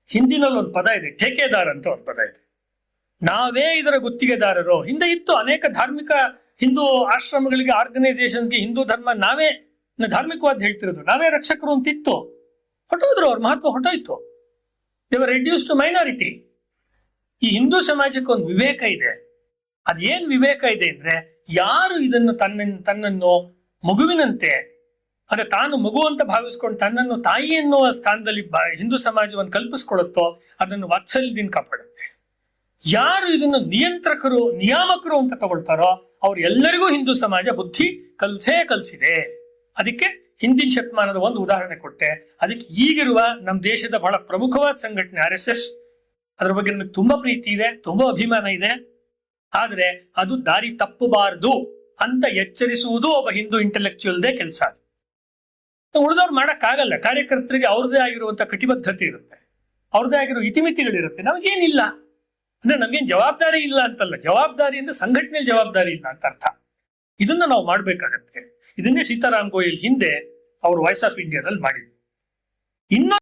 ಹಿಂದಿನಲ್ಲಿ ಒಂದು ಪದ ಇದೆ, ಠೇಕೆದಾರ್ ಅಂತ ಒಂದು ಪದ ಇದೆ. ನಾವೇ ಇದರ ಗುತ್ತಿಗೆದಾರರು. ಹಿಂದೆ ಇತ್ತು ಅನೇಕ ಧಾರ್ಮಿಕ ಹಿಂದೂ ಆಶ್ರಮಗಳಿಗೆ, ಆರ್ಗನೈಸೇಷನ್ಗೆ ಹಿಂದೂ ಧರ್ಮ ನಾವೇ ಧಾರ್ಮಿಕವಾದ ಹೇಳ್ತಿರೋದು, ನಾವೇ ರಕ್ಷಕರು ಅಂತಿತ್ತು. ಹೊಟ್ಟೋದ್ರು, ಅವ್ರ ಮಹತ್ವ ಹೊಟ್ಟೋಯ್ತು. ದೇವರ್ ರೆಡ್ಯೂಸ್ ಟು ಮೈನಾರಿಟಿ. ಈ ಹಿಂದೂ ಸಮಾಜಕ್ಕೆ ಒಂದು ವಿವೇಕ ಇದೆ. ಅದೇನ್ ವಿವೇಕ ಇದೆ ಅಂದ್ರೆ, ಯಾರು ಇದನ್ನು ತನ್ನನ್ನು ಮಗುವಿನಂತೆ, ಅಂದ್ರೆ ತಾನು ಮಗು ಅಂತ ಭಾವಿಸ್ಕೊಂಡು ತನ್ನನ್ನು ತಾಯಿ ಎನ್ನುವ ಸ್ಥಾನದಲ್ಲಿ ಹಿಂದೂ ಸಮಾಜವನ್ನು ಕಲ್ಪಿಸ್ಕೊಳ್ಳುತ್ತೋ ಅದನ್ನು ವಾತ್ಸಲ್ಯದಿಂದ ಕಾಪಾಡುತ್ತೆ. ಯಾರು ಇದನ್ನು ನಿಯಂತ್ರಕರು, ನಿಯಾಮಕರು ಅಂತ ತಗೊಳ್ತಾರೋ ಅವ್ರೆಲ್ಲರಿಗೂ ಹಿಂದೂ ಸಮಾಜ ಬುದ್ಧಿ ಕಲಿಸಿದೆ. ಅದಕ್ಕೆ ಹಿಂದಿನ ಶತಮಾನದ ಒಂದು ಉದಾಹರಣೆ ಕೊಟ್ಟೆ. ಅದಕ್ಕೆ ಈಗಿರುವ ನಮ್ಮ ದೇಶದ ಬಹಳ ಪ್ರಮುಖವಾದ ಸಂಘಟನೆ RSS, ಅದ್ರ ಬಗ್ಗೆ ನನಗೆ ತುಂಬಾ ಪ್ರೀತಿ ಇದೆ, ತುಂಬಾ ಅಭಿಮಾನ ಇದೆ. ಆದ್ರೆ ಅದು ದಾರಿ ತಪ್ಪಬಾರದು ಅಂತ ಎಚ್ಚರಿಸುವುದು ಒಬ್ಬ ಹಿಂದೂ ಇಂಟೆಲೆಕ್ಚುಯಲ್ದೇ ಕೆಲಸ. ಉಳಿದವ್ರು ಮಾಡಕ್ಕಾಗಲ್ಲ. ಕಾರ್ಯಕರ್ತರಿಗೆ ಅವ್ರದೇ ಆಗಿರುವಂತ ಕಟಿಬದ್ಧತೆ ಇರುತ್ತೆ, ಅವ್ರದೇ ಆಗಿರೋ ಇತಿಮಿತಿಗಳಿರುತ್ತೆ. ನಮಗೇನಿಲ್ಲ ಅಂದ್ರೆ ನಮ್ಗೇನ್ ಜವಾಬ್ದಾರಿ ಇಲ್ಲ ಅಂತಲ್ಲ, ಜವಾಬ್ದಾರಿ ಅಂದ್ರೆ ಸಂಘಟನೆ ಜವಾಬ್ದಾರಿ ಇಲ್ಲ ಅಂತ ಅರ್ಥ. ಇದನ್ನ ನಾವು ಮಾಡ್ಬೇಕಾಗತ್ತೆ. ಇದನ್ನೇ ಸೀತಾರಾಮ್ ಗೋಯಲ್ ಹಿಂದೆ ಅವರು ವಾಯ್ಸ್ ಆಫ್ ಇಂಡಿಯಾದಲ್ಲಿ ಮಾಡಿದ್ರು. ಇನ್ನೊಂದು